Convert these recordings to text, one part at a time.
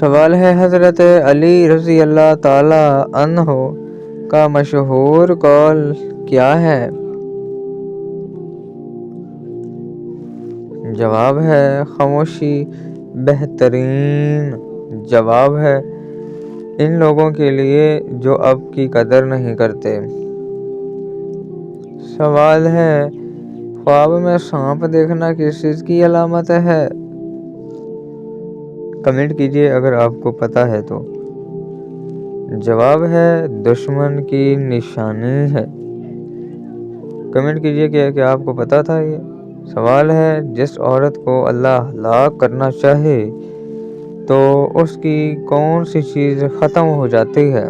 سوال ہے حضرت علی رضی اللہ تعالی عنہ کا مشہور قول کیا ہے؟ جواب ہے خاموشی بہترین جواب ہے ان لوگوں کے لیے جو اب کی قدر نہیں کرتے۔ سوال ہے خواب میں سانپ دیکھنا کس چیز کی علامت ہے؟ کمنٹ کیجئے اگر آپ کو پتہ ہے تو۔ جواب ہے دشمن کی نشانی ہے۔ کمنٹ کیجئے کہ کیا آپ کو پتہ تھا یہ؟ سوال ہے جس عورت کو اللہ ہلاک کرنا چاہے تو اس کی کون سی چیز ختم ہو جاتی ہے؟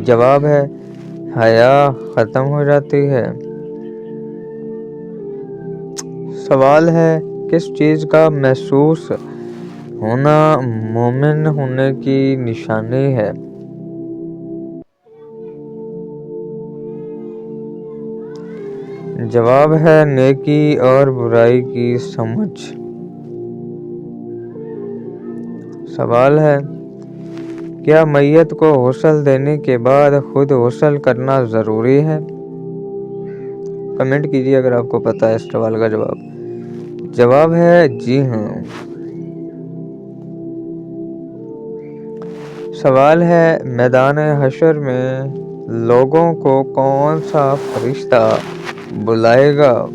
جواب ہے حیا ختم ہو جاتی ہے۔ سوال ہے کس چیز کا محسوس ہونا مومن ہونے کی نشانی ہے؟ جواب ہے نیکی اور برائی کی سمجھ۔ سوال ہے کیا میت کو غسل دینے کے بعد خود غسل کرنا ضروری ہے؟ کمنٹ کیجئے اگر آپ کو پتہ ہے اس سوال کا جواب۔ جواب ہے جی ہاں۔ سوال ہے میدان حشر میں لوگوں کو کون سا فرشتہ بلائے گا؟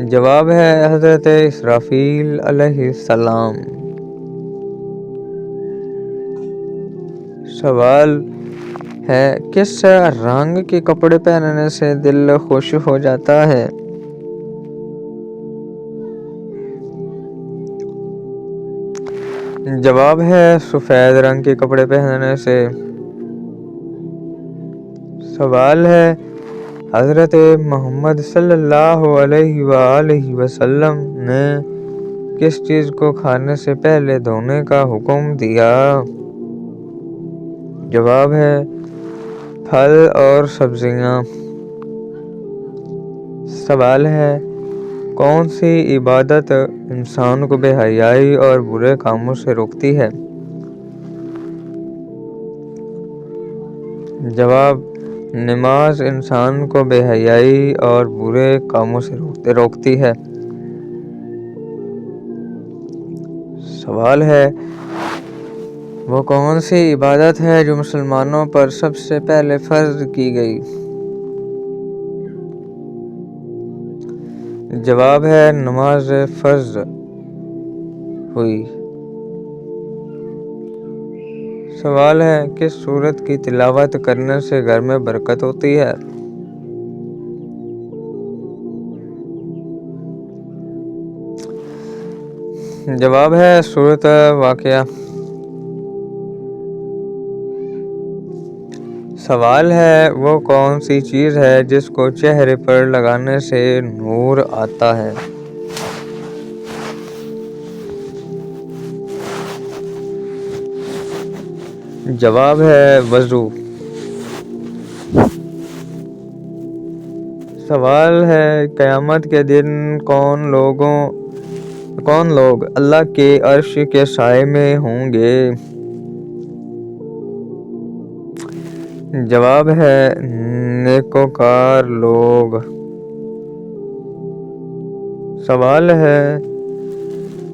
جواب ہے حضرت اسرافیل علیہ السلام۔ سوال ہے کس رنگ کے کپڑے پہننے سے دل خوش ہو جاتا ہے؟ جواب ہے سفید رنگ کے کپڑے پہننے سے۔ سوال ہے حضرت محمد صلی اللہ علیہ وآلہ وسلم نے کس چیز کو کھانے سے پہلے دھونے کا حکم دیا؟ جواب ہے پھل اور سبزیاں۔ سوال ہے کون سی عبادت انسان کو بے حیائی اور برے کاموں سے روکتی ہے؟ جواب نماز انسان کو بے حیائی اور برے کاموں سے روکتی ہے۔ سوال ہے وہ کون سی عبادت ہے جو مسلمانوں پر سب سے پہلے فرض کی گئی؟ جواب ہے نماز فرض ہوئی۔ سوال ہے کس سورت کی تلاوت کرنے سے گھر میں برکت ہوتی ہے؟ جواب ہے سورت واقعہ۔ سوال ہے وہ کون سی چیز ہے جس کو چہرے پر لگانے سے نور آتا ہے؟ جواب ہے وضو۔ سوال ہے قیامت کے دن کون لوگ اللہ کے عرش کے سائے میں ہوں گے؟ جواب ہے نیکوکار لوگ۔ سوال ہے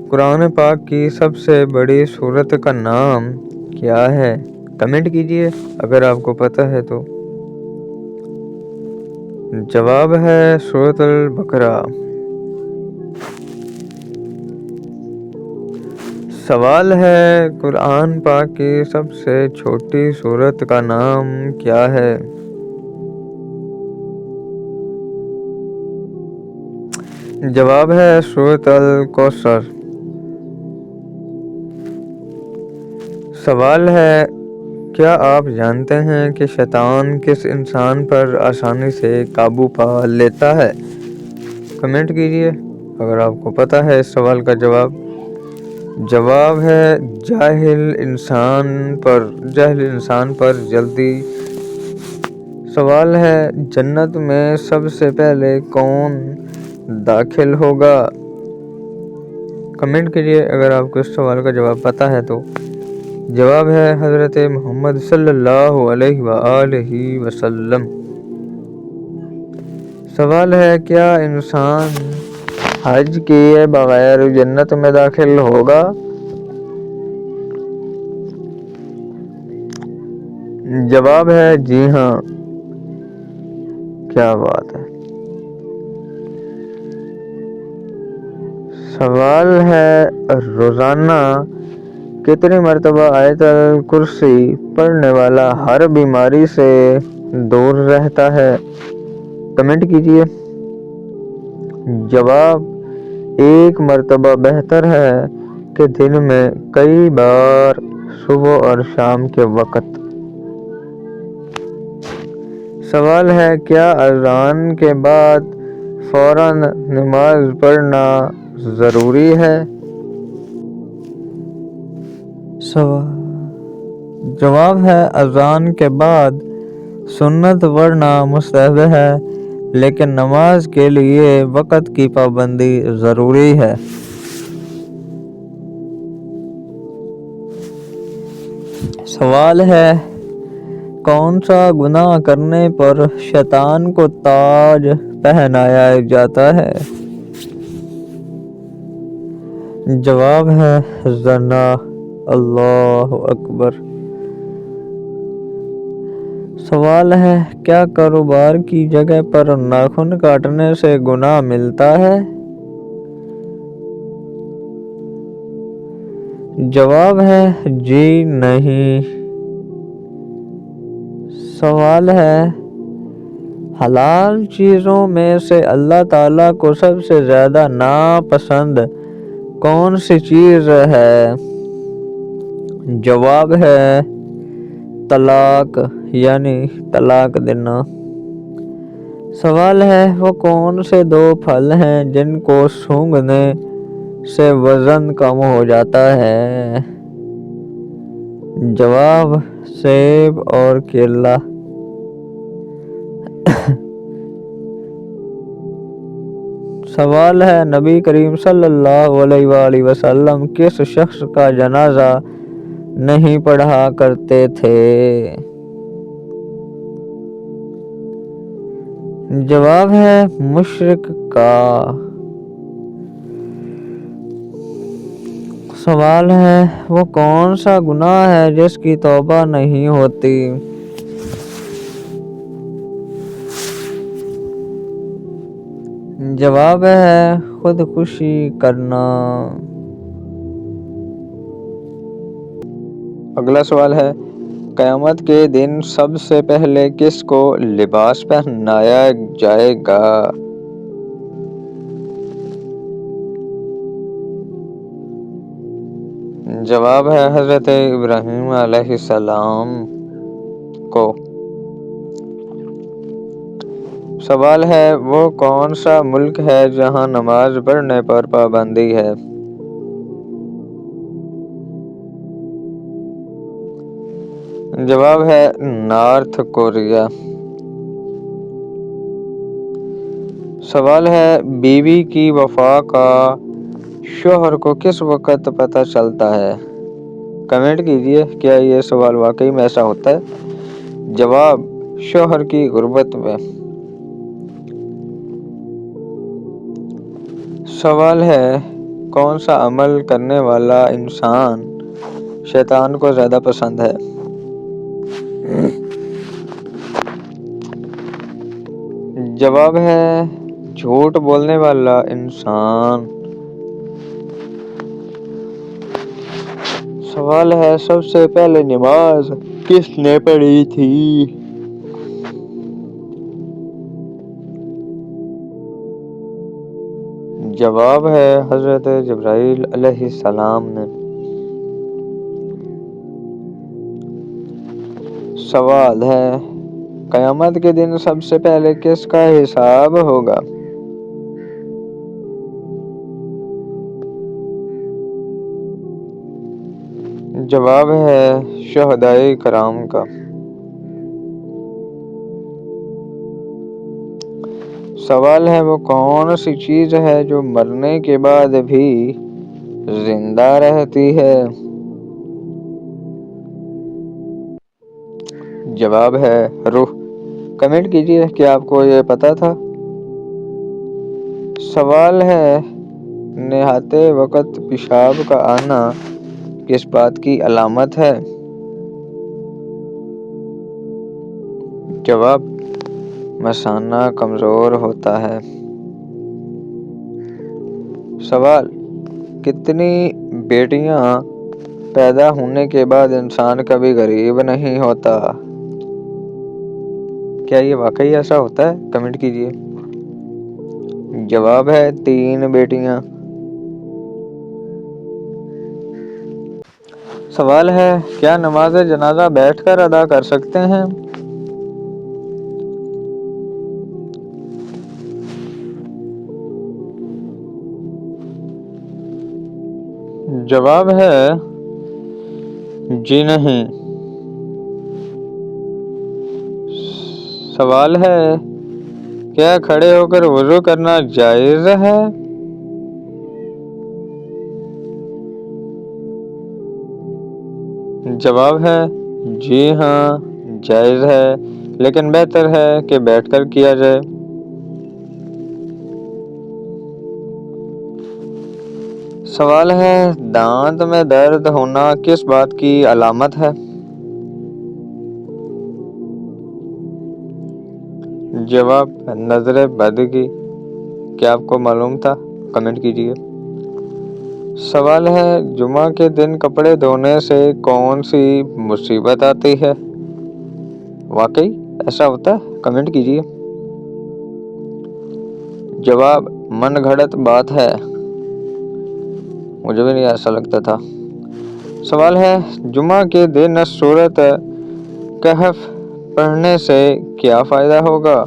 قرآن پاک کی سب سے بڑی سورت کا نام کیا ہے؟ کمنٹ کیجئے اگر آپ کو پتہ ہے تو۔ جواب ہے سورۃ البقرہ۔ سوال ہے قرآن پاک کی سب سے چھوٹی سورت کا نام کیا ہے؟ جواب ہے سورۃ الکوثر۔ سوال ہے کیا آپ جانتے ہیں کہ شیطان کس انسان پر آسانی سے قابو پا لیتا ہے؟ کمنٹ کیجئے اگر آپ کو پتہ ہے اس سوال کا جواب۔ جواب ہے جاہل انسان پر جلدی سوال ہے جنت میں سب سے پہلے کون داخل ہوگا؟ کمنٹ کیجیے اگر آپ کو اس سوال کا جواب پتہ ہے تو۔ جواب ہے حضرت محمد صلی اللہ علیہ وآلہ وسلم۔ سوال ہے کیا انسان حج کیے بغیر جنت میں داخل ہوگا؟ جواب ہے جی ہاں۔ کیا بات ہے۔ سوال ہے روزانہ کتنی مرتبہ آیت الکرسی پڑھنے والا ہر بیماری سے دور رہتا ہے؟ کمنٹ کیجیے۔ جواب 1 مرتبہ بہتر ہے کہ دن میں کئی بار صبح اور شام کے وقت۔ سوال ہے کیا اذان کے بعد فوراً نماز پڑھنا ضروری ہے؟ جواب ہے اذان کے بعد سنت پڑھنا مستحب ہے، لیکن نماز کے لیے وقت کی پابندی ضروری ہے۔ سوال ہے کون سا گناہ کرنے پر شیطان کو تاج پہنایا جاتا ہے؟ جواب ہے زنا۔ اللہ اکبر۔ سوال ہے کیا کاروبار کی جگہ پر ناخن کاٹنے سے گناہ ملتا ہے؟ جواب ہے جی نہیں۔ سوال ہے حلال چیزوں میں سے اللہ تعالیٰ کو سب سے زیادہ ناپسند کون سی چیز ہے؟ جواب ہے طلاق، یعنی طلاق دینا۔ سوال ہے وہ کون سے 2 پھل ہیں جن کو سونگھنے سے وزن کم ہو جاتا ہے؟ جواب سیب اور کیلا۔ سوال ہے نبی کریم صلی اللہ علیہ وآلہ وسلم کس شخص کا جنازہ نہیں پڑھا کرتے تھے؟ جواب ہے مشرک کا۔ سوال ہے وہ کون سا گناہ ہے جس کی توبہ نہیں ہوتی؟ جواب ہے خودکشی کرنا۔ اگلا سوال ہے قیامت کے دن سب سے پہلے کس کو لباس پہنایا جائے گا؟ جواب ہے حضرت ابراہیم علیہ السلام کو۔ سوال ہے وہ کون سا ملک ہے جہاں نماز پڑھنے پر پابندی ہے؟ جواب ہے نارتھ کوریا۔ سوال ہے بیوی کی وفا کا شوہر کو کس وقت پتہ چلتا ہے؟ کمنٹ کیجیے کیا یہ سوال واقعی میں ایسا ہوتا ہے؟ جواب شوہر کی غربت میں۔ سوال ہے کون سا عمل کرنے والا انسان شیطان کو زیادہ پسند ہے؟ جواب ہے جھوٹ بولنے والا انسان۔ سوال ہے سب سے پہلے نماز کس نے پڑھی تھی؟ جواب ہے حضرت جبرائیل علیہ السلام نے۔ سوال ہے قیامت کے دن سب سے پہلے کس کا حساب ہوگا؟ جواب ہے شہدائے کرام کا۔ سوال ہے وہ کون سی چیز ہے جو مرنے کے بعد بھی زندہ رہتی ہے؟ جواب ہے روح۔ کمنٹ کیجیے کہ آپ کو یہ پتا تھا۔ سوال ہے نہاتے وقت پیشاب کا آنا کس بات کی علامت ہے؟ جواب مثانہ کمزور ہوتا ہے۔ سوال کتنی بیٹیاں پیدا ہونے کے بعد انسان کبھی غریب نہیں ہوتا؟ کیا یہ واقعی ایسا ہوتا ہے؟ کمنٹ کیجیے۔ جواب ہے 3 بیٹیاں۔ سوال ہے کیا نماز جنازہ بیٹھ کر ادا کر سکتے ہیں؟ جواب ہے جی نہیں۔ سوال ہے کیا کھڑے ہو کر وضو کرنا جائز ہے؟ جواب ہے جی ہاں جائز ہے، لیکن بہتر ہے کہ بیٹھ کر کیا جائے۔ سوال ہے دانت میں درد ہونا کس بات کی علامت ہے؟ جواب نظر بد کی۔ کیا آپ کو معلوم تھا؟ کمنٹ کیجیے۔ سوال ہے جمعہ کے دن کپڑے دھونے سے کون سی مصیبت آتی ہے؟ واقعی ایسا ہوتا ہے؟ کمنٹ کیجیے۔ جواب من گھڑت بات ہے، مجھے بھی نہیں ایسا لگتا تھا۔ سوال ہے جمعہ کے دن سورۃ کہف پڑھنے سے کیا فائدہ ہوگا؟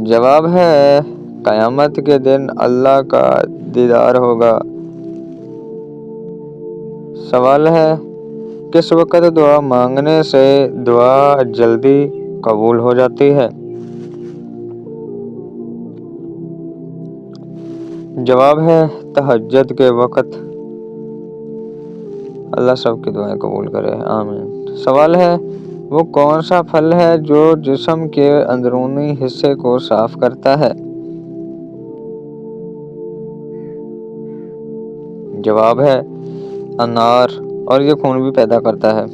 جواب ہے قیامت کے دن اللہ کا دیدار ہوگا۔ سوال ہے کس وقت دعا مانگنے سے دعا جلدی قبول ہو جاتی ہے؟ جواب ہے تہجد کے وقت۔ اللہ سب کی دعائیں قبول کرے، آمین۔ سوال ہے وہ کون سا پھل ہے جو جسم کے اندرونی حصے کو صاف کرتا ہے؟ جواب ہے انار، اور یہ خون بھی پیدا کرتا ہے،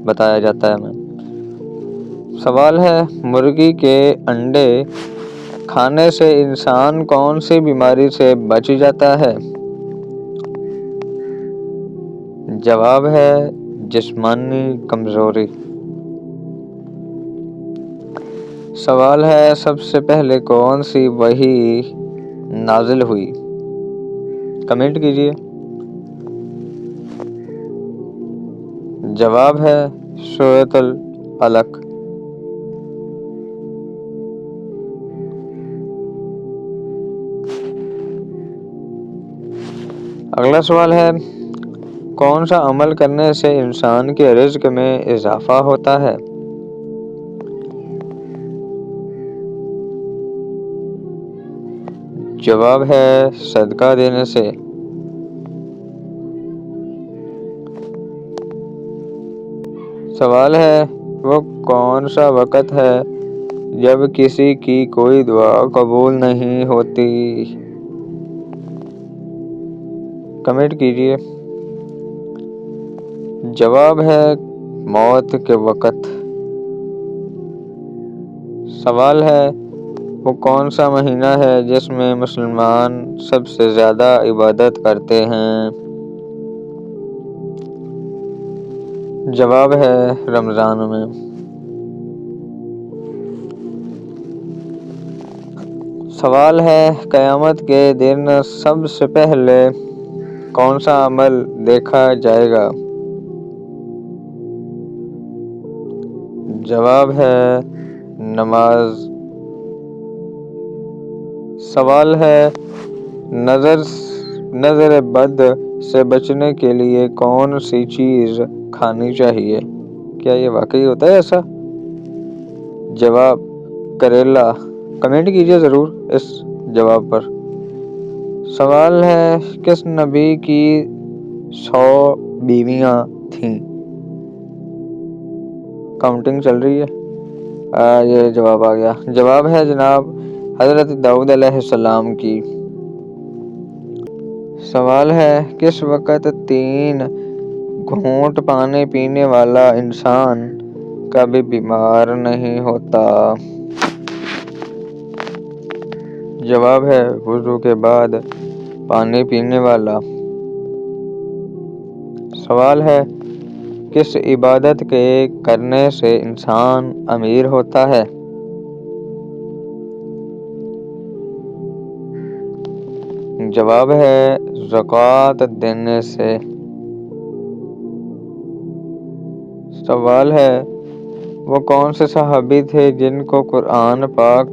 بتایا جاتا ہے ہمیں۔ سوال ہے مرغی کے انڈے کھانے سے انسان کون سی بیماری سے بچ جاتا ہے؟ جواب ہے جسمانی کمزوری۔ سوال ہے سب سے پہلے کون سی وحی نازل ہوئی؟ کمنٹ کیجیے۔ جواب ہے سورۃ العلق۔ اگلا سوال ہے کون سا عمل کرنے سے انسان کے رزق میں اضافہ ہوتا ہے؟ جواب ہے صدقہ دینے سے۔ سوال ہے وہ کون سا وقت ہے جب کسی کی کوئی دعا قبول نہیں ہوتی؟ کمنٹ کیجیے۔ جواب ہے موت کے وقت۔ سوال ہے وہ کون سا مہینہ ہے جس میں مسلمان سب سے زیادہ عبادت کرتے ہیں؟ جواب ہے رمضان میں۔ سوال ہے قیامت کے دن سب سے پہلے کون سا عمل دیکھا جائے گا؟ جواب ہے نماز۔ سوال ہے نظر بد سے بچنے کے لیے کون سی چیز کھانی چاہیے؟ کیا یہ واقعی ہوتا ہے ایسا؟ جواب کریلا۔ کمنٹ کیجیے ضرور اس جواب پر۔ سوال ہے کس نبی کی 100 بیویاں تھیں؟ کاؤنٹنگ چل رہی ہے۔ یہ جواب آ گیا۔ جواب ہے جناب حضرت داؤد علیہ السلام کی۔ سوال ہے کس وقت 3 گھونٹ پانی پینے والا انسان کبھی بیمار نہیں ہوتا؟ جواب ہے وضو کے بعد پانی پینے والا۔ سوال ہے کس عبادت کے کرنے سے انسان امیر ہوتا ہے؟ جواب ہے زکوٰۃ دینے سے۔ سوال ہے وہ کون سے صحابی تھے جن کو قرآن پاک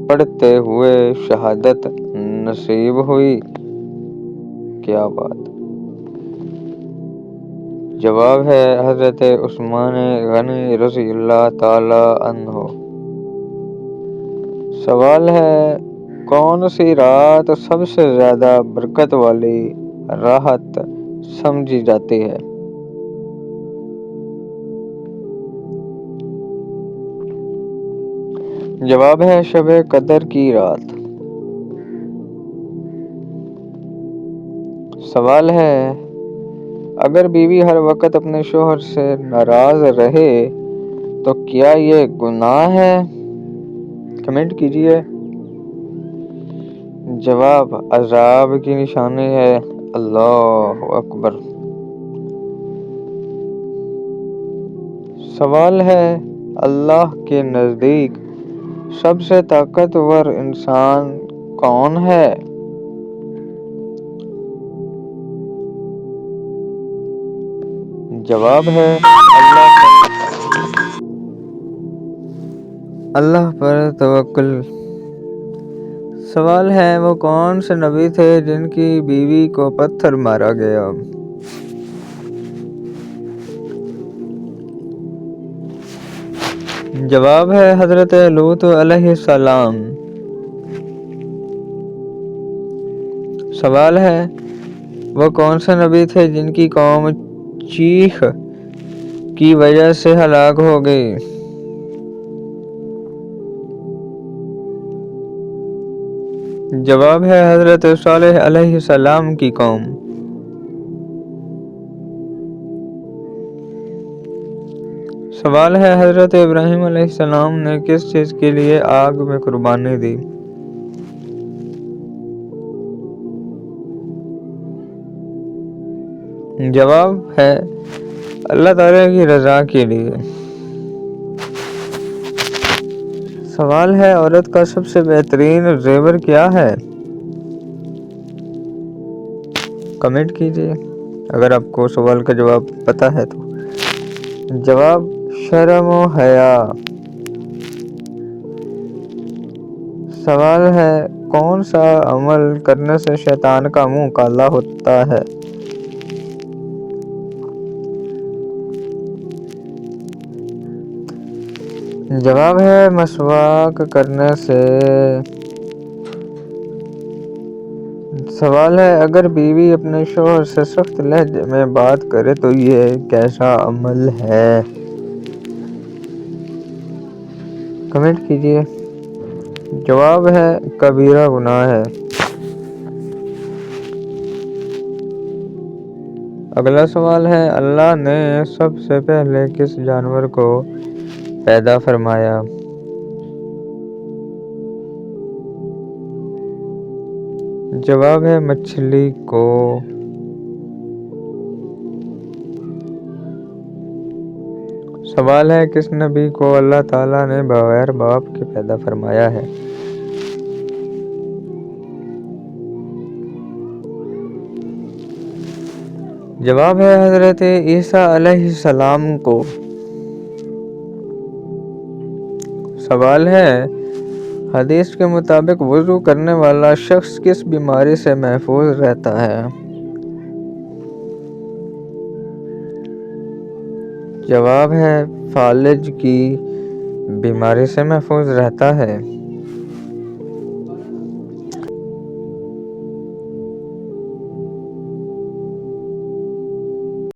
پڑھتے ہوئے شہادت نصیب ہوئی؟ کیا بات! جواب ہے حضرت عثمان غنی رضی اللہ تعالی عنہ۔ سوال ہے کون سی رات سب سے زیادہ برکت والی رات سمجھی جاتی ہے؟ جواب ہے شب قدر کی رات۔ سوال ہے اگر بیوی ہر وقت اپنے شوہر سے ناراض رہے تو کیا یہ گناہ ہے؟ کمنٹ کیجیے۔ جواب عذاب کی نشانی ہے۔ اللہ اکبر۔ سوال ہے اللہ کے نزدیک سب سے طاقتور انسان کون ہے؟ جواب ہے اللہ پر توکل۔ سوال ہے وہ کون سے نبی تھے جن کی بیوی کو پتھر مارا گیا؟ جواب ہے حضرت لوط علیہ السلام۔ سوال ہے وہ کون سے نبی تھے جن کی قوم چیخ کی وجہ سے ہلاک ہو گئی؟ جواب ہے حضرت صالح علیہ السلام کی قوم۔ سوال ہے حضرت ابراہیم علیہ السلام نے کس چیز کے لیے آگ میں قربانی دی؟ جواب ہے اللہ تعالیٰ کی رضا کے لیے۔ سوال ہے عورت کا سب سے بہترین زیور کیا ہے؟ کمنٹ کیجیے اگر آپ کو سوال کا جواب پتہ ہے تو۔ جواب شرم و حیا۔ سوال ہے کون سا عمل کرنے سے شیطان کا منہ کالا ہوتا ہے؟ جواب ہے مسواک کرنے سے۔ سوال ہے اگر بیوی اپنے شوہر سے سخت لہجے میں بات کرے تو یہ کیسا عمل ہے؟ کمنٹ کیجیے۔ جواب ہے کبیرہ گناہ ہے۔ اگلا سوال ہے اللہ نے سب سے پہلے کس جانور کو پیدا فرمایا؟ جواب ہے مچھلی کو۔ سوال ہے کس نبی کو اللہ تعالیٰ نے بغیر باپ کے پیدا فرمایا ہے؟ جواب ہے حضرت عیسیٰ علیہ السلام کو۔ سوال ہے حدیث کے مطابق وضو کرنے والا شخص کس بیماری سے محفوظ رہتا ہے؟ جواب ہے فالج کی بیماری سے محفوظ رہتا ہے۔